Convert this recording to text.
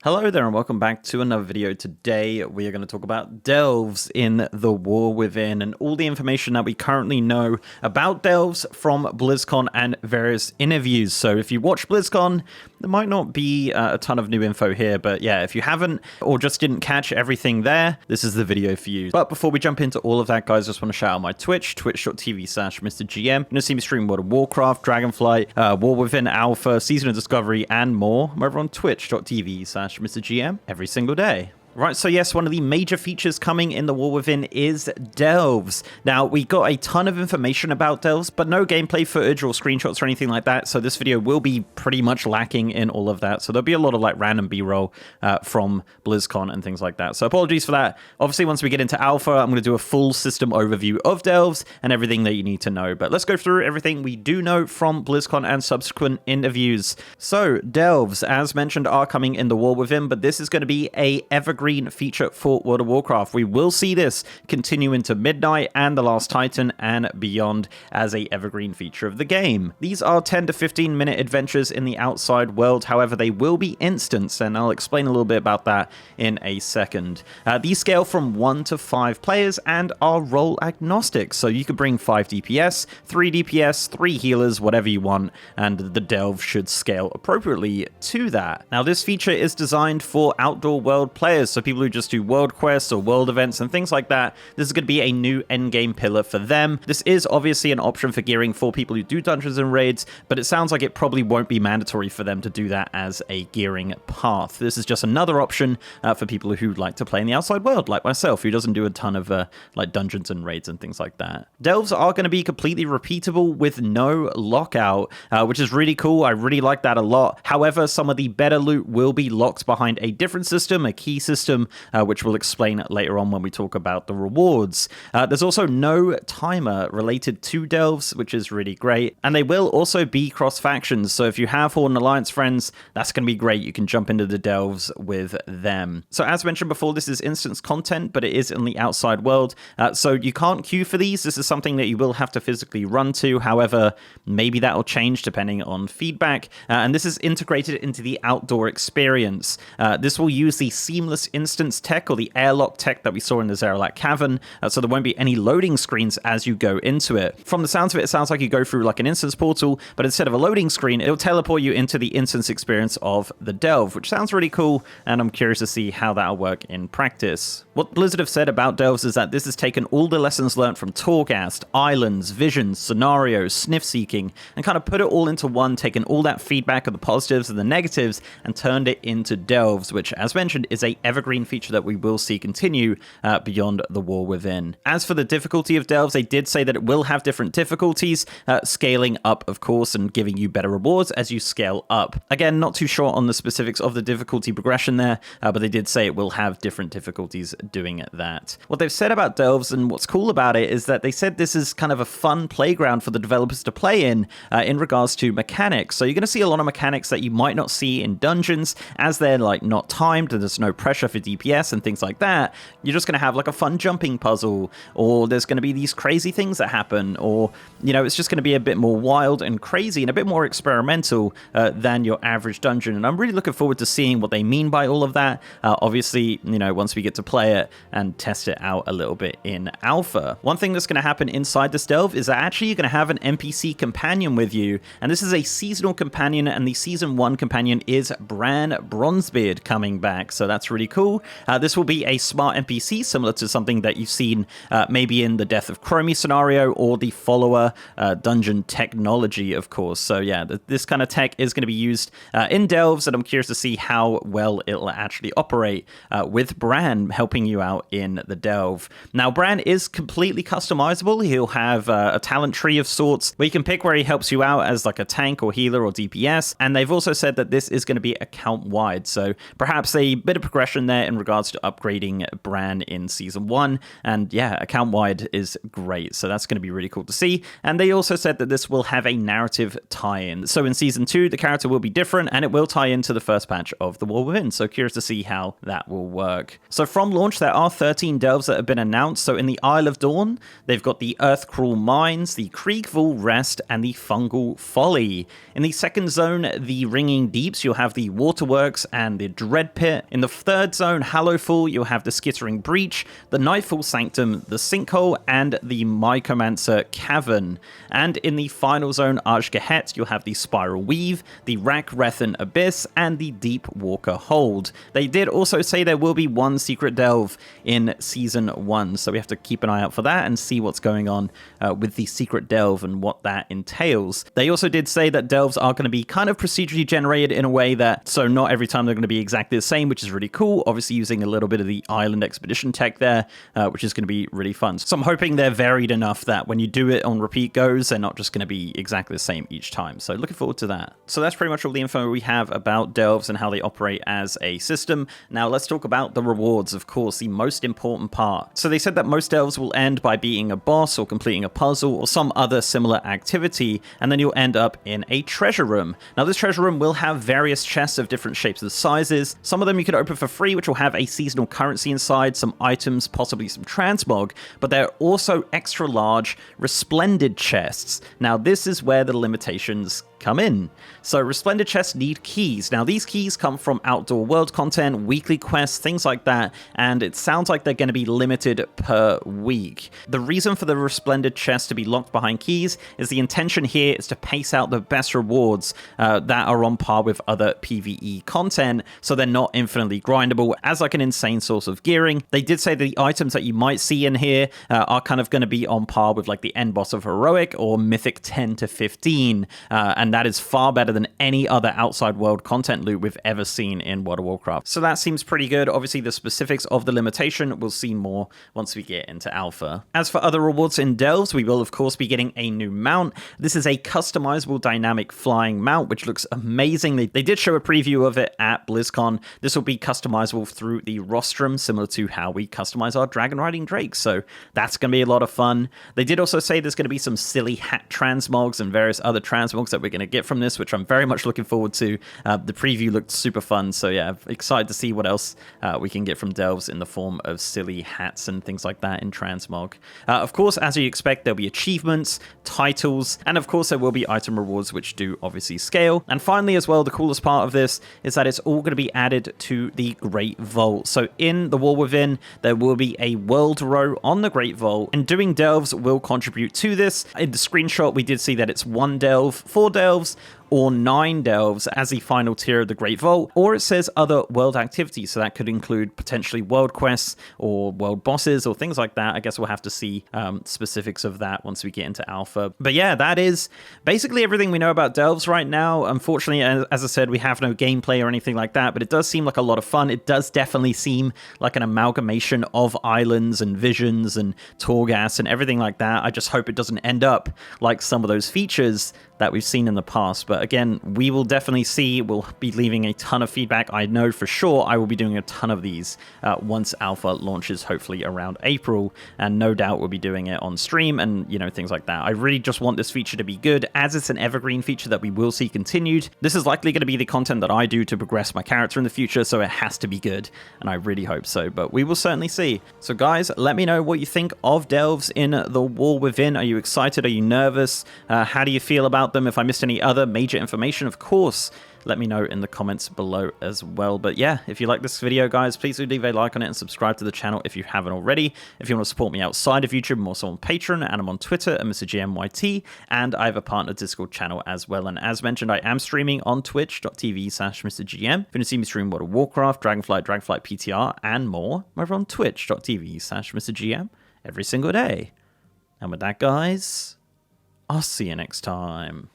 Hello there and welcome back to another video. Today we are going to talk about delves in the War Within and all the information that we currently know about delves from BlizzCon and various interviews. So if you watch BlizzCon, there might not be a ton of new info here, but yeah, if you haven't or just didn't catch everything there, this is the video for you. But before we jump into all of that, guys, I just want to shout out my Twitch, twitch.tv/MrGM. You're going to see me stream World of Warcraft, Dragonflight, War Within Alpha, Season of Discovery, and more. I'm over on twitch.tv/MrGM every single day. Right, so yes, one of the major features coming in the War Within is delves. Now, we got a ton of information about delves, but no gameplay footage or screenshots or anything like that, so this video will be pretty much lacking in all of that. So there'll be a lot of like random B-roll from BlizzCon and things like that. So apologies for that. Obviously, once we get into Alpha, I'm going to do a full system overview of delves and everything that you need to know. But let's go through everything we do know from BlizzCon and subsequent interviews. So delves, as mentioned, are coming in the War Within, but this is going to be a evergreen feature for World of Warcraft. We will see this continue into Midnight and The Last Titan and beyond as a evergreen feature of the game. These are 10 to 15 minute adventures in the outside world, however they will be instants, and I'll explain a little bit about that in a second. These scale from 1 to 5 players and are role agnostic, so you could bring 5 DPS, 3 DPS, 3 healers, whatever you want, and the delve should scale appropriately to that. Now this feature is designed for outdoor world players, so people who just do world quests or world events and things like that. This is going to be a new endgame pillar for them. This is obviously an option for gearing for people who do dungeons and raids, but it sounds like it probably won't be mandatory for them to do that as a gearing path. This is just another option for people who like to play in the outside world, like myself, who doesn't do a ton of like dungeons and raids and things like that. Delves are going to be completely repeatable with no lockout, which is really cool. I really like that a lot. However, some of the better loot will be locked behind a different system, a key system, which we'll explain later on when we talk about the rewards. There's also no timer related to delves, which is really great. And they will also be cross-factions, so if you have Horde Alliance friends, that's going to be great. You can jump into the delves with them. So as mentioned before, this is instance content, but it is in the outside world, so you can't queue for these. This is something that you will have to physically run to. However, maybe that'll change depending on feedback. And this is integrated into the outdoor experience. This will use the seamless instance tech or the airlock tech that we saw in the Zaralak Cavern, so there won't be any loading screens as you go into it. From the sounds of it, it sounds like you go through like an instance portal, but instead of a loading screen, it'll teleport you into the instance experience of the delve, which sounds really cool, and I'm curious to see how that'll work in practice. What Blizzard have said about delves is that this has taken all the lessons learned from Torghast, Islands, Visions, Scenarios, Sniff Seeking, and kind of put it all into one, taken all that feedback of the positives and the negatives, and turned it into delves, which, as mentioned, is a evergreen feature that we will see continue beyond the War Within. As for the difficulty of delves, they did say that it will have different difficulties, scaling up, of course, and giving you better rewards as you scale up. Again, not too sure on the specifics of the difficulty progression there, but they did say it will have different difficulties doing that. What they've said about delves, and what's cool about it, is that they said this is kind of a fun playground for the developers to play in regards to mechanics. So you're going to see a lot of mechanics that you might not see in dungeons, as they're like not timed and there's no pressure for DPS and things like that. You're just going to have like a fun jumping puzzle, or there's going to be these crazy things that happen, or you know, it's just going to be a bit more wild and crazy and a bit more experimental than your average dungeon. And I'm really looking forward to seeing what they mean by all of that. Obviously, you know, once we get to play it and test it out a little bit in alpha. One thing that's going to happen inside this delve is that actually you're going to have an NPC companion with you, and this is a seasonal companion, and the season 1 companion is Bran Bronzebeard coming back, so that's really cool. This will be a smart NPC similar to something that you've seen maybe in the Death of Chromie scenario or the follower dungeon technology, of course. So yeah, this kind of tech is going to be used in delves, and I'm curious to see how well it'll actually operate with Bran helping you out in the delve. Now, Bran is completely customizable. He'll have a talent tree of sorts where you can pick where he helps you out as like a tank or healer or DPS, and they've also said that this is going to be account wide, so perhaps a bit of progression in there in regards to upgrading Bran in Season 1. And yeah, account-wide is great. So that's going to be really cool to see. And they also said that this will have a narrative tie-in. So in Season 2, the character will be different, and it will tie into the first patch of The War Within. So curious to see how that will work. So from launch, there are 13 delves that have been announced. So in the Isle of Dawn, they've got the Earthcrawl Mines, the Kriegvul Rest, and the Fungal Folly. In the second zone, the Ringing Deeps, you'll have the Waterworks and the Dread Pit. In the third zone, Hallowfall, you'll have the Skittering Breach, the Nightfall Sanctum, the Sinkhole, and the Mycomancer Cavern. And in the final zone, Archgehet, you'll have the Spiral Weave, the Rakrethan Abyss, and the Deep Walker Hold. They did also say there will be one secret delve in Season 1, so we have to keep an eye out for that and see what's going on with the secret delve and what that entails. They also did say that delves are going to be kind of procedurally generated in a way that, so not every time they're going to be exactly the same, which is really cool. Obviously using a little bit of the island expedition tech there, which is going to be really fun. So I'm hoping they're varied enough that when you do it on repeat goes, they're not just going to be exactly the same each time. So looking forward to that. So that's pretty much all the info we have about delves and how they operate as a system. Now let's talk about the rewards, of course, the most important part. So they said that most delves will end by beating a boss or completing a puzzle or some other similar activity, and then you'll end up in a treasure room. Now this treasure room will have various chests of different shapes and sizes. Some of them you can open for free, which will have a seasonal currency inside, some items, possibly some transmog, but they're also extra large, resplendent chests. Now this is where the limitations come in. So resplendent chests need keys. Now these keys come from outdoor world content, weekly quests, things like that, and it sounds like they're going to be limited per week. The reason for the resplendent chests to be locked behind keys is the intention here is to pace out the best rewards that are on par with other PvE content, so they're not infinitely grindable as like an insane source of gearing. They did say that the items that you might see in here are kind of going to be on par with like the end boss of Heroic or Mythic 10 to 15, and that is far better than any other outside world content loot we've ever seen in World of Warcraft. So that seems pretty good. Obviously, the specifics of the limitation, we'll see more once we get into Alpha. As for other rewards in Delves, we will of course be getting a new mount. This is a customizable dynamic flying mount, which looks amazing. They did show a preview of it at BlizzCon. This will be customizable through the rostrum, similar to how we customize our dragon riding drakes. So that's going to be a lot of fun. They did also say there's going to be some silly hat transmogs and various other transmogs that we're going to get from this, which I'm very much looking forward to. The preview looked super fun, so yeah, excited to see what else we can get from Delves in the form of silly hats and things like that in transmog. Of course, as you expect, there'll be achievements, titles, and of course there will be item rewards, which do obviously scale. And finally as well, the coolest part of this is that it's all going to be added to the Great Vault. So in the War Within, there will be a world row on the Great Vault, and doing delves will contribute to this. In the screenshot, we did see that it's 1 delve, 4 delves, or 9 delves as the final tier of the Great Vault, or it says other world activities, so that could include potentially world quests or world bosses or things like that. I guess we'll have to see specifics of that once we get into Alpha. But yeah, that is basically everything we know about delves right now. Unfortunately, as I said, we have no gameplay or anything like that, but it does seem like a lot of fun. It does definitely seem like an amalgamation of islands and visions and Torghast and everything like that. I just hope it doesn't end up like some of those features that we've seen in the past. But again, we will definitely see. We'll be leaving a ton of feedback. I know for sure I will be doing a ton of these once Alpha launches, hopefully around April, and no doubt we'll be doing it on stream and, you know, things like that. I really just want this feature to be good, as it's an evergreen feature that we will see continued. This is likely going to be the content that I do to progress my character in the future, so it has to be good, and I really hope so, but we will certainly see. So guys, let me know what you think of delves in the War Within. Are you excited? Are you nervous? How do you feel about them? If I missed any other major information, of course, let me know in the comments below as well. But yeah, if you like this video, guys, please do leave a like on it and subscribe to the channel if you haven't already. If you want to support me outside of YouTube, I'm also on Patreon, and I'm on Twitter at MrGMYT, and I have a partner Discord channel as well. And as mentioned, I am streaming on twitch.tv/MrGM. If you want to see me stream World of Warcraft, Dragonflight PTR, and more, I'm over on twitch.tv/MrGM every single day. And with that, guys, I'll see you next time.